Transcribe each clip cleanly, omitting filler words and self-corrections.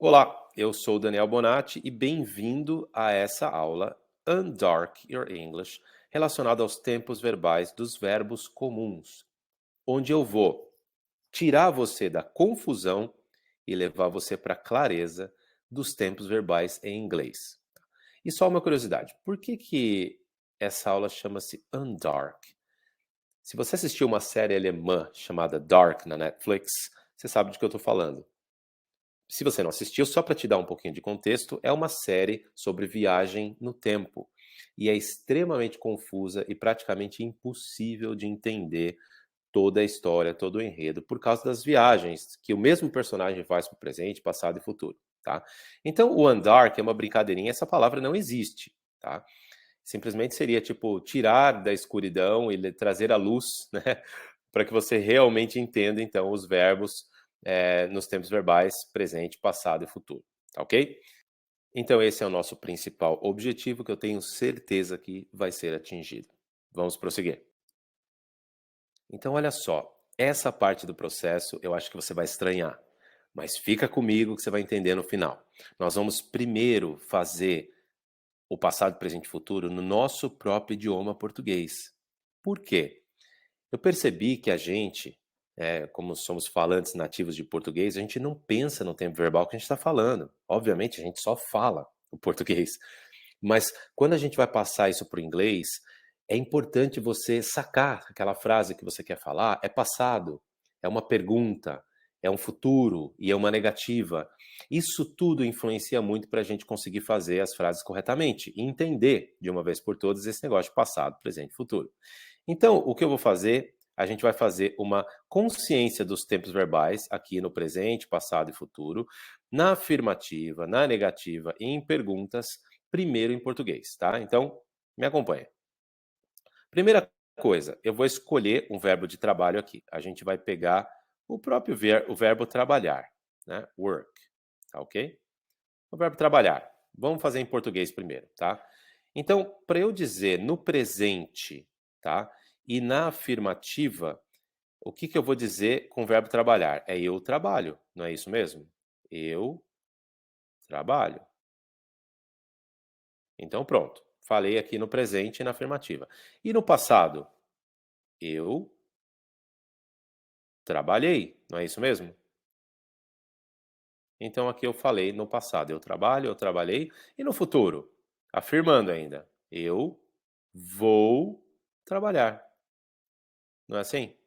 Olá, eu sou o Daniel Bonatti e bem-vindo a essa aula Undark Your English, relacionada aos tempos verbais dos verbos comuns, onde eu vou tirar você da confusão e levar você para a clareza dos tempos verbais em inglês. E só uma curiosidade, por que essa aula chama-se Undark? Se você assistiu uma série alemã chamada Dark na Netflix, você sabe de que eu estou falando. Se você não assistiu, só para te dar um pouquinho de contexto, é uma série sobre viagem no tempo. E é extremamente confusa e praticamente impossível de entender toda a história, todo o enredo, por causa das viagens que o mesmo personagem faz para o presente, passado e futuro, tá? Então, o Undark é uma brincadeirinha, essa palavra não existe, tá? Simplesmente seria, tipo, tirar da escuridão e trazer a luz, né? Para que você realmente entenda, então, os verbos nos tempos verbais presente, passado e futuro, tá ok? Então esse é o nosso principal objetivo que eu tenho certeza que vai ser atingido. Vamos prosseguir. Então olha só, essa parte do processo eu acho que você vai estranhar, mas fica comigo que você vai entender no final. Nós vamos primeiro fazer o passado, presente e futuro no nosso próprio idioma português. Por quê? Eu percebi que a gente, como somos falantes nativos de português, a gente não pensa no tempo verbal que a gente está falando. Obviamente, a gente só fala o português. Mas quando a gente vai passar isso para o inglês, é importante você sacar aquela frase que você quer falar. É passado, é uma pergunta, é um futuro e é uma negativa. Isso tudo influencia muito para a gente conseguir fazer as frases corretamente e entender de uma vez por todas esse negócio de passado, presente e futuro. Então, o que eu vou fazer? A gente vai fazer uma consciência dos tempos verbais aqui no presente, passado e futuro, na afirmativa, na negativa e em perguntas, primeiro em português, tá? Então, me acompanha. Primeira coisa, eu vou escolher um verbo de trabalho aqui. A gente vai pegar o próprio o verbo trabalhar, né? Work, tá ok? O verbo trabalhar. Vamos fazer em português primeiro, tá? Então, para eu dizer no presente, tá? E na afirmativa, o que eu vou dizer com o verbo trabalhar? É eu trabalho, não é isso mesmo? Eu trabalho. Então, pronto. Falei aqui no presente e na afirmativa. E no passado? Eu trabalhei, não é isso mesmo? Então, aqui eu falei no passado. Eu trabalho, eu trabalhei. E no futuro? Afirmando ainda. Eu vou trabalhar. Não é assim?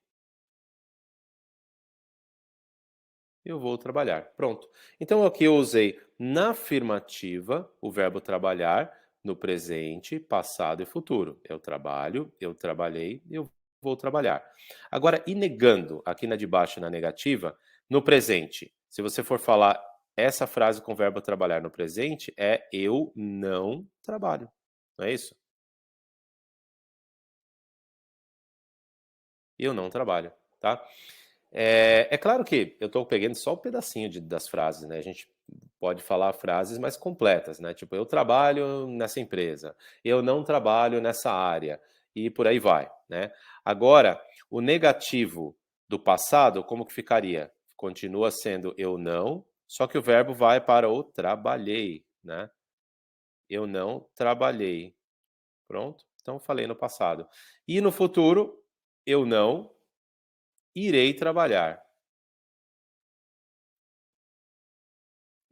Eu vou trabalhar. Pronto. Então aqui eu usei na afirmativa o verbo trabalhar no presente, passado e futuro. Eu trabalho, eu trabalhei, eu vou trabalhar. Agora, e negando, aqui na de baixo na negativa, no presente, se você for falar essa frase com o verbo trabalhar no presente, é eu não trabalho. Não é isso? Eu não trabalho, tá? É claro que eu estou pegando só um pedacinho das frases, né? A gente pode falar frases mais completas, né? Tipo, eu trabalho nessa empresa, eu não trabalho nessa área, e por aí vai, né? Agora, o negativo do passado, como que ficaria? Continua sendo eu não, só que o verbo vai para o trabalhei, né? Eu não trabalhei. Pronto? Então, falei no passado. E no futuro, eu não irei trabalhar.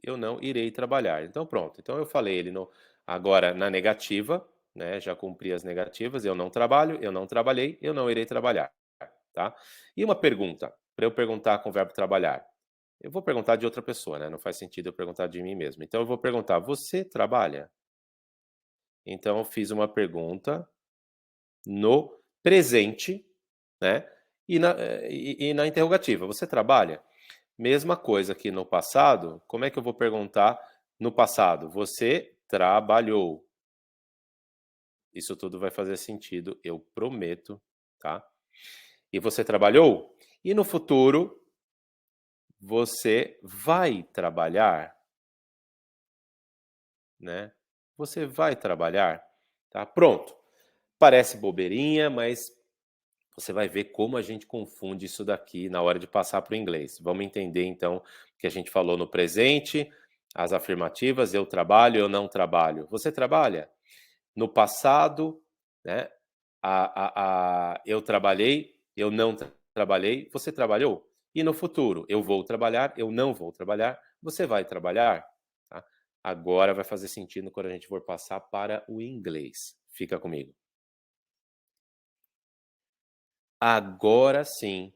Eu não irei trabalhar. Então pronto, então eu falei ele no agora na negativa, né, já cumpri as negativas, eu não trabalho, eu não trabalhei, eu não irei trabalhar, tá. E uma pergunta, para eu perguntar com o verbo trabalhar, eu vou perguntar de outra pessoa, né, não faz sentido eu perguntar de mim mesmo. Então eu vou perguntar: "Você trabalha?". Então eu fiz uma pergunta no presente, né, e na interrogativa: "Você trabalha?". Mesma coisa que no passado, como é que eu vou perguntar no passado? Você trabalhou. Isso tudo vai fazer sentido, eu prometo, tá? E você trabalhou? E no futuro, você vai trabalhar, né? Você vai trabalhar, tá? Pronto. Parece bobeirinha, mas você vai ver como a gente confunde isso daqui na hora de passar para o inglês. Vamos entender então que a gente falou no presente, As afirmativas, eu trabalho, eu não trabalho. Você trabalha? No passado, né? Eu trabalhei, eu não trabalhei. Você trabalhou? E no futuro, eu vou trabalhar, eu não vou trabalhar. Você vai trabalhar? Tá? Agora vai fazer sentido quando a gente for passar para o inglês. Fica comigo. Agora sim,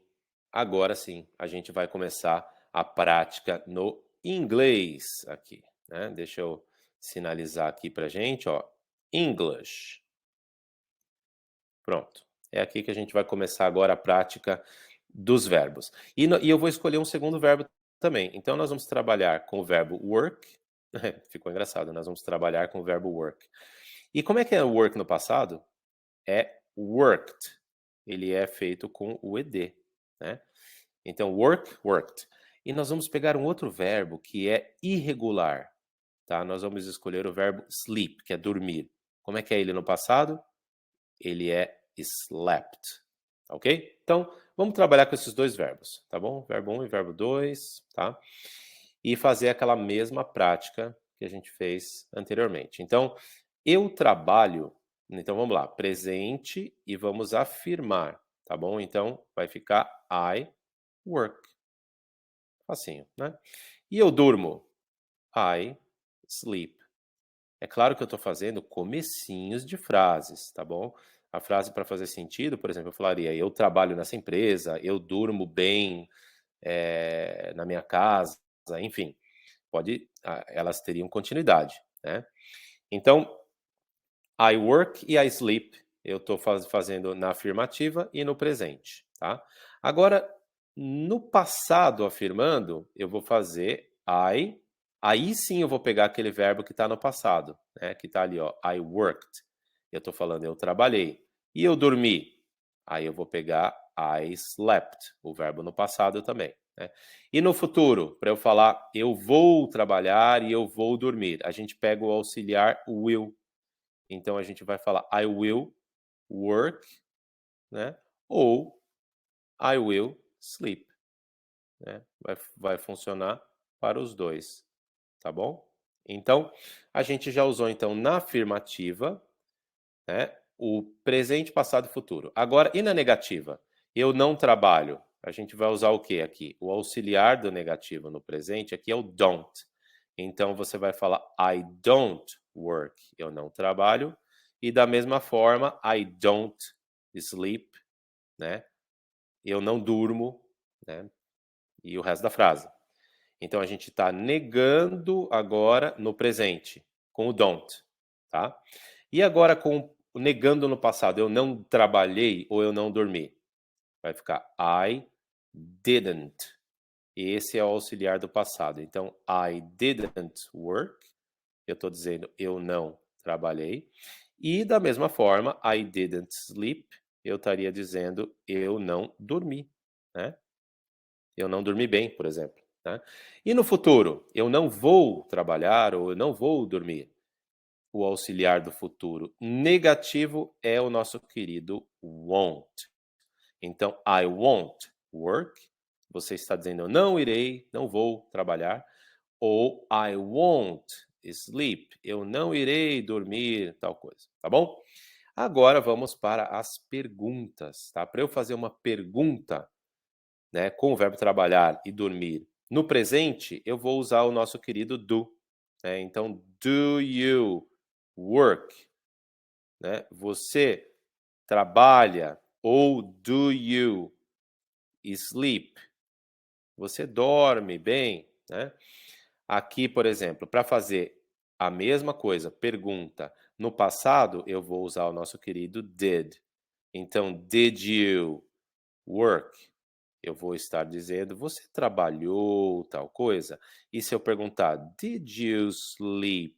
a gente vai começar a prática no inglês aqui, né? Deixa eu sinalizar aqui pra gente, ó. English. Pronto. É aqui que a gente vai começar agora a prática dos verbos. E eu vou escolher um segundo verbo também. Então nós vamos trabalhar com o verbo work. Ficou engraçado, nós vamos trabalhar com o verbo work. E como é que é work no passado? É worked. Ele é feito com o ed, né? Então, work, worked. E nós vamos pegar um outro verbo que é irregular, tá? Nós vamos escolher o verbo sleep, que é dormir. Como é que é ele no passado? Ele é slept, ok? Então, vamos trabalhar com esses dois verbos, tá bom? Verbo 1 e verbo 2, tá? E fazer aquela mesma prática que a gente fez anteriormente. Então, eu trabalho. Então, vamos lá. Presente e vamos afirmar, tá bom? Então, vai ficar I work. Facinho, né? E eu durmo. I sleep. É claro que eu estou fazendo comecinhos de frases, tá bom? A frase para fazer sentido, por exemplo, eu falaria: eu trabalho nessa empresa, eu durmo bem na minha casa, enfim. Elas teriam continuidade, né? Então, I work e I sleep, eu estou fazendo na afirmativa e no presente, tá? Agora, no passado afirmando, eu vou fazer I, aí sim eu vou pegar aquele verbo que está no passado, né? Que está ali, ó, I worked. Eu estou falando eu trabalhei. E eu dormi. Aí eu vou pegar I slept, o verbo no passado também, né? E no futuro, para eu falar eu vou trabalhar e eu vou dormir, a gente pega o auxiliar will. Então a gente vai falar I will work, né? Ou I will sleep, né? Vai funcionar para os dois, tá bom? Então, a gente já usou então na afirmativa, né? O presente, passado e futuro. Agora, e na negativa? Eu não trabalho. A gente vai usar o que aqui? O auxiliar do negativo no presente aqui é o don't. Então você vai falar I don't work. Eu não trabalho. E da mesma forma, I don't sleep, né? Eu não durmo, né? E o resto da frase. Então a gente está negando agora no presente com o don't, tá? E agora com negando no passado, eu não trabalhei ou eu não dormi. Vai ficar I didn't. Esse é o auxiliar do passado. Então, I didn't work. Eu estou dizendo eu não trabalhei. E da mesma forma, I didn't sleep. Eu estaria dizendo eu não dormi, né? Eu não dormi bem, por exemplo. Né? E no futuro, eu não vou trabalhar ou eu não vou dormir. O auxiliar do futuro negativo é o nosso querido won't. Então, I won't work. Você está dizendo eu não irei, não vou trabalhar. Ou I won't sleep. Eu não irei dormir, tal coisa. Tá bom? Agora vamos para as perguntas, tá? Para eu fazer uma pergunta, né, com o verbo trabalhar e dormir no presente, eu vou usar o nosso querido do. Né? Então, do you work? Né? Você trabalha ou do you sleep? Você dorme bem, né? Aqui, por exemplo, para fazer a mesma coisa, pergunta, no passado, eu vou usar o nosso querido did. Então, did you work? Eu vou estar dizendo, você trabalhou tal coisa? E se eu perguntar, did you sleep?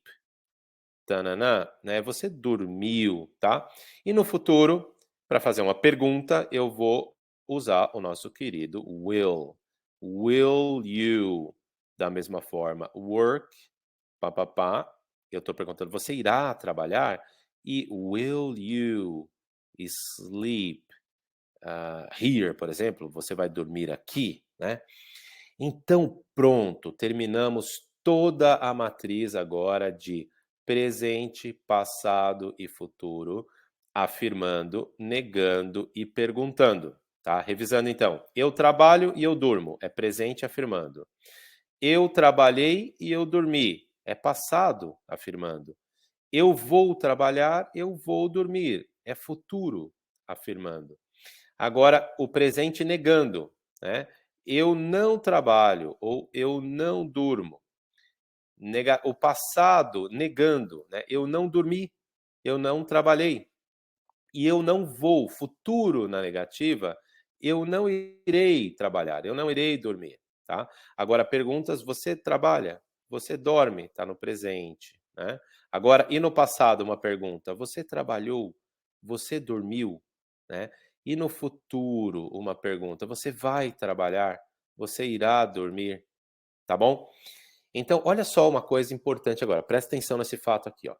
Tananã, né? Você dormiu, tá? E no futuro, para fazer uma pergunta, eu vou usar o nosso querido will. Will you? Da mesma forma, work, papapá. Eu estou perguntando, você irá trabalhar? E will you sleep here, por exemplo? Você vai dormir aqui, né? Então, pronto, terminamos toda a matriz agora de presente, passado e futuro, afirmando, negando e perguntando, tá? Revisando então. Eu trabalho e eu durmo, é presente afirmando. Eu trabalhei e eu dormi, é passado afirmando. Eu vou trabalhar, eu vou dormir, é futuro afirmando. Agora, o presente negando, né? Eu não trabalho ou eu não durmo. O passado negando, né? Eu não dormi, eu não trabalhei. E eu não vou, futuro na negativa, eu não irei trabalhar, eu não irei dormir, tá? Agora, perguntas, você trabalha, você dorme, está no presente, né? Agora, e no passado, uma pergunta, você trabalhou, você dormiu, né? E no futuro, uma pergunta, você vai trabalhar, você irá dormir, tá bom? Então, olha só uma coisa importante agora, presta atenção nesse fato aqui, ó.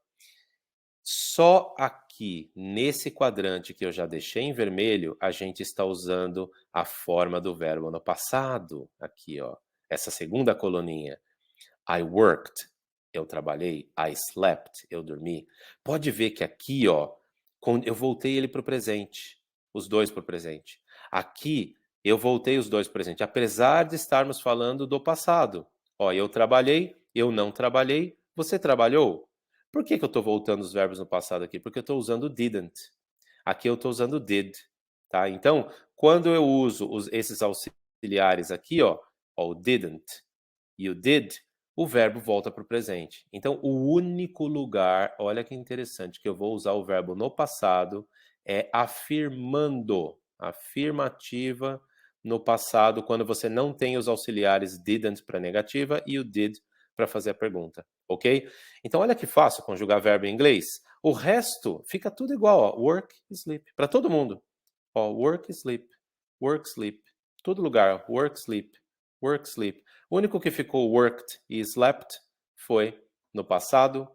Só aqui, nesse quadrante que eu já deixei em vermelho, a gente está usando a forma do verbo no passado. Aqui, ó. Essa segunda coluninha. I worked, eu trabalhei. I slept, eu dormi. Pode ver que aqui, ó, eu voltei ele para o presente. Os dois para o presente. Aqui, eu voltei os dois para o presente. Apesar de estarmos falando do passado. Ó, eu trabalhei, eu não trabalhei, você trabalhou? Por que eu estou voltando os verbos no passado aqui? Porque eu estou usando didn't. Aqui eu estou usando did. Tá? Então, quando eu uso esses auxiliares aqui, ó, o didn't e o did, o verbo volta para o presente. Então, o único lugar, olha que interessante, que eu vou usar o verbo no passado é afirmando, afirmativa no passado, quando você não tem os auxiliares didn't para negativa e o did para fazer a pergunta, ok? Então, olha que fácil conjugar verbo em inglês. O resto fica tudo igual, ó, work, sleep, para todo mundo. Ó, work, sleep, todo lugar, work, sleep, work, sleep. O único que ficou worked e slept foi no passado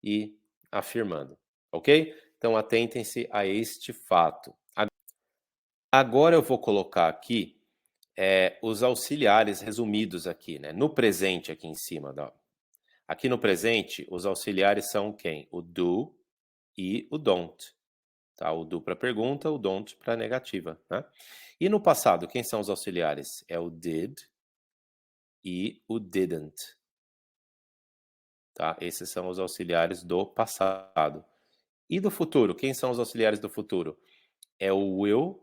e afirmando, ok? Então, atentem-se a este fato. Agora eu vou colocar aqui os auxiliares resumidos aqui, né? No presente aqui em cima. Aqui no presente, os auxiliares são quem? O do e o don't. Tá? O do para pergunta, o don't para negativa. Né? E no passado, quem são os auxiliares? É o did e o didn't. Tá? Esses são os auxiliares do passado. E do futuro, quem são os auxiliares do futuro? É o will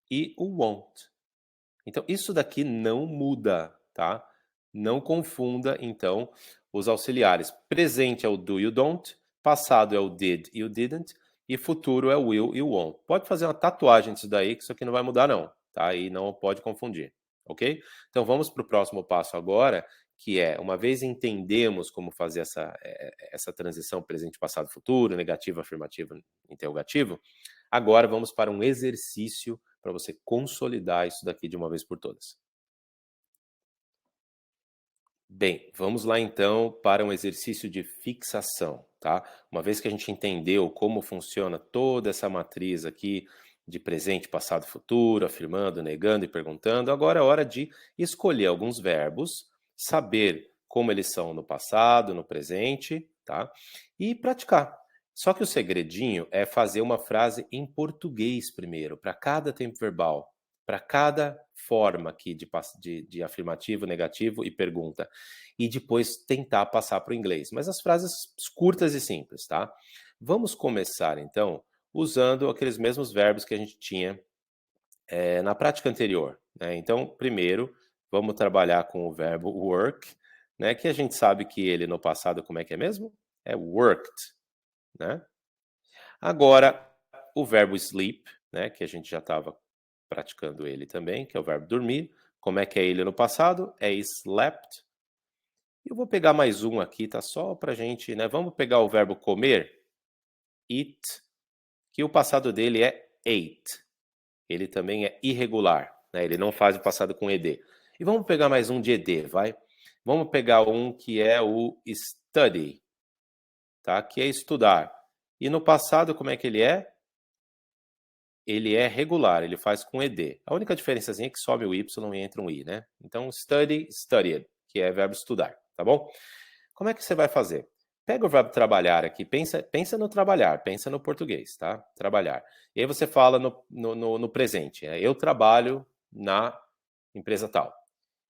e o won't. Então, isso daqui não muda, tá? Não confunda, então, os auxiliares. Presente é o do e o don't, passado é o did e o didn't, e futuro é o will e o won't. Pode fazer uma tatuagem disso daí, que isso aqui não vai mudar não, tá? E não pode confundir, ok? Então, vamos para o próximo passo agora, que é, uma vez entendemos como fazer essa transição presente, passado, futuro, negativo, afirmativo, interrogativo, agora vamos para um exercício para você consolidar isso daqui de uma vez por todas. Bem, vamos lá então para um exercício de fixação, tá? Uma vez que a gente entendeu como funciona toda essa matriz aqui de presente, passado, futuro, afirmando, negando e perguntando, agora é hora de escolher alguns verbos, saber como eles são no passado, no presente, tá? E praticar. Só que o segredinho é fazer uma frase em português primeiro, para cada tempo verbal, para cada forma aqui de afirmativo, negativo e pergunta. E depois tentar passar para o inglês. Mas as frases curtas e simples, tá? Vamos começar, então, usando aqueles mesmos verbos que a gente tinha na prática anterior. Né? Então, primeiro, vamos trabalhar com o verbo work, né? Que a gente sabe que ele no passado, como é que é mesmo? É worked, né? Agora, o verbo sleep, né? Que a gente já estava praticando ele também, que é o verbo dormir. Como é que é ele no passado? É slept. Eu vou pegar mais um aqui, tá? Só pra gente, né? Vamos pegar o verbo comer, eat, que o passado dele é ate. Ele também é irregular, né? Ele não faz o passado com ed. E vamos pegar mais um de ed, vai? Vamos pegar um que é o study, tá? Que é estudar. E no passado, como é que ele é? Ele é regular, ele faz com ed. A única diferençazinha é que sobe o y e entra um i, né? Então, study, studied, que é verbo estudar, tá bom? Como é que você vai fazer? Pega o verbo trabalhar aqui, pensa no trabalhar, pensa no português, tá? Trabalhar. E aí você fala no presente, né? Eu trabalho na empresa tal.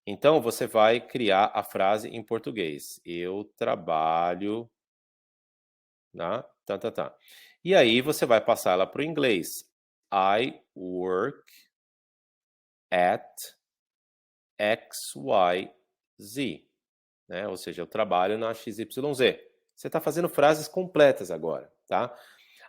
Então, você vai criar a frase em português. Eu trabalho na... Tá, tá, tá. E aí você vai passar ela para o inglês. I work at XYZ. Né? Ou seja, eu trabalho na XYZ. Você está fazendo frases completas agora, tá?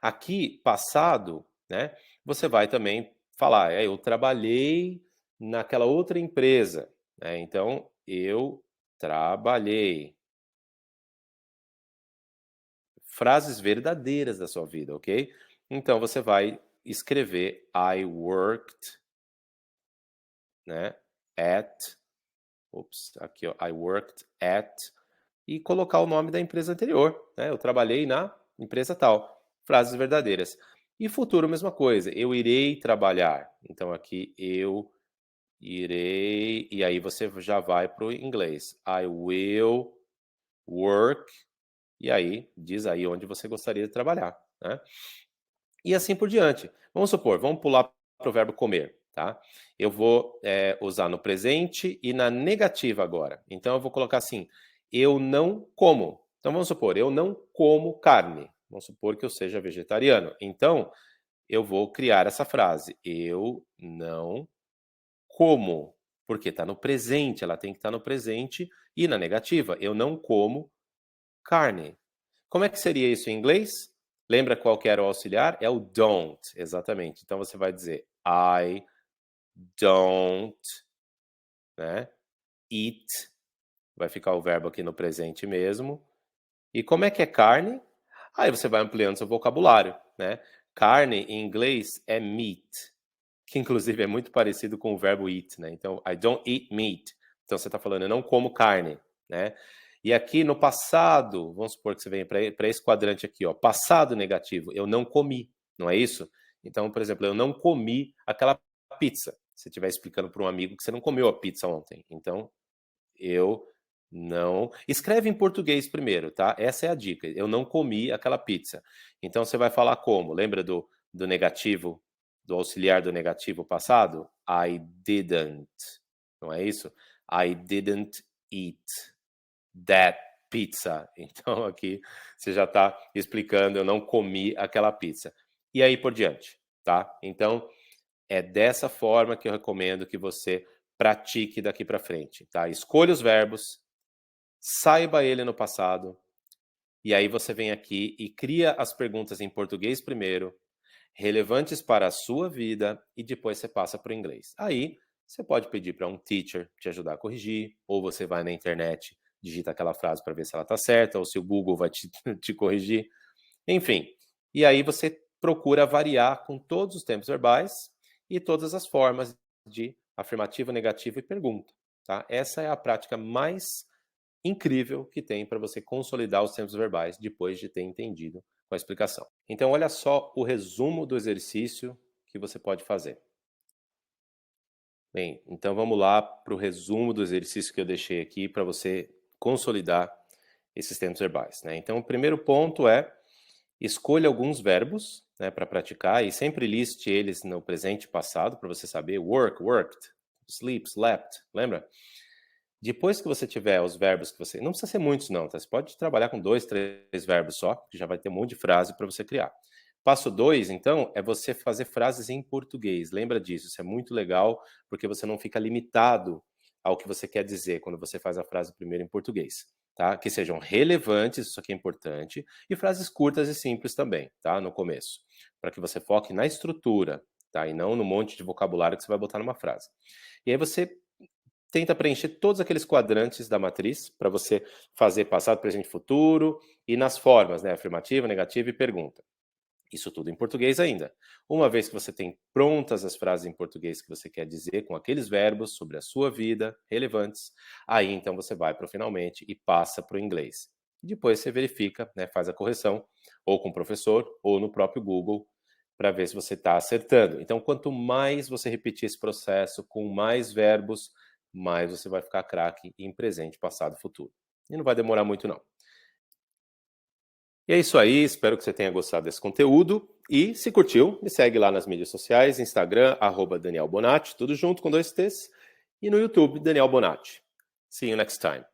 Aqui, passado, né? Você vai também falar, eu trabalhei naquela outra empresa, né? Então, eu trabalhei. Frases verdadeiras da sua vida, ok? Então, você vai escrever I worked, né? At, aqui ó, I worked at, e colocar o nome da empresa anterior, né? Eu trabalhei na empresa tal. Frases verdadeiras. E futuro, mesma coisa. Eu irei trabalhar. Então, aqui, eu irei, e aí você já vai para o inglês. I will work, e aí, diz aí onde você gostaria de trabalhar, né? E assim por diante. Vamos supor, vamos pular para o verbo comer, tá? Eu vou usar no presente e na negativa agora. Então, eu vou colocar assim, eu não como. Então, vamos supor, eu não como carne. Vamos supor que eu seja vegetariano. Então, eu vou criar essa frase. Eu não como. Porque está no presente, ela tem que estar no presente e na negativa. Eu não como carne. Como é que seria isso em inglês? Lembra qual que era o auxiliar? É o don't, exatamente. Então você vai dizer I don't, né? Eat, vai ficar o verbo aqui no presente mesmo. E como é que é carne? Aí você vai ampliando seu vocabulário, né? Carne em inglês é meat, que inclusive é muito parecido com o verbo eat, né? Então, I don't eat meat. Então você está falando, eu não como carne, né? E aqui no passado, vamos supor que você venha para esse quadrante aqui, ó, passado negativo, eu não comi, não é isso? Então, por exemplo, eu não comi aquela pizza. Se você estiver explicando para um amigo que você não comeu a pizza ontem. Então, eu não. Escreve em português primeiro, tá? Essa é a dica. Eu não comi aquela pizza. Então você vai falar como? Lembra do negativo, do auxiliar do negativo passado? I didn't. Não é isso? I didn't eat that pizza. Então aqui você já está explicando, eu não comi aquela pizza. E aí por diante, tá? Então é dessa forma que eu recomendo que você pratique daqui para frente, tá? Escolha os verbos, saiba ele no passado, e aí você vem aqui e cria as perguntas em português primeiro, relevantes para a sua vida, e depois você passa para o inglês. Aí você pode pedir para um teacher te ajudar a corrigir, ou você vai na internet, digita aquela frase para ver se ela está certa, ou se o Google vai te corrigir. Enfim, e aí você procura variar com todos os tempos verbais e todas as formas de afirmativo, negativo e pergunta. Tá? Essa é a prática mais incrível que tem para você consolidar os tempos verbais depois de ter entendido com a explicação. Então, olha só o resumo do exercício que você pode fazer. Bem, então vamos lá para o resumo do exercício que eu deixei aqui para você consolidar esses tempos verbais. Né? Então, o primeiro ponto é escolha alguns verbos, né, para praticar e sempre liste eles no presente e passado para você saber. Work, worked, sleep, slept, lembra? Depois que você tiver os verbos que você... Não precisa ser muitos não, tá? Você pode trabalhar com 2, 3 verbos só, que já vai ter um monte de frase para você criar. Passo 2, então, é você fazer frases em português. Lembra disso, isso é muito legal, porque você não fica limitado ao que você quer dizer quando você faz a frase primeiro em português. Tá? Que sejam relevantes, isso aqui é importante, e frases curtas e simples também, tá? No começo, para que você foque na estrutura, tá? E não no monte de vocabulário que você vai botar numa frase. E aí você tenta preencher todos aqueles quadrantes da matriz para você fazer passado, presente e futuro, e nas formas, né? Afirmativa, negativa e pergunta. Isso tudo em português ainda. Uma vez que você tem prontas as frases em português que você quer dizer com aqueles verbos sobre a sua vida, relevantes, aí então você vai para o finalmente e passa para o inglês. Depois você verifica, né, faz a correção, ou com o professor, ou no próprio Google, para ver se você está acertando. Então, quanto mais você repetir esse processo, com mais verbos, mais você vai ficar craque em presente, passado e futuro. E não vai demorar muito, não. E é isso aí, espero que você tenha gostado desse conteúdo. E se curtiu, me segue lá nas mídias sociais, Instagram, @Daniel Bonatti, tudo junto com 2 T's. E no YouTube, Daniel Bonatti. See you next time.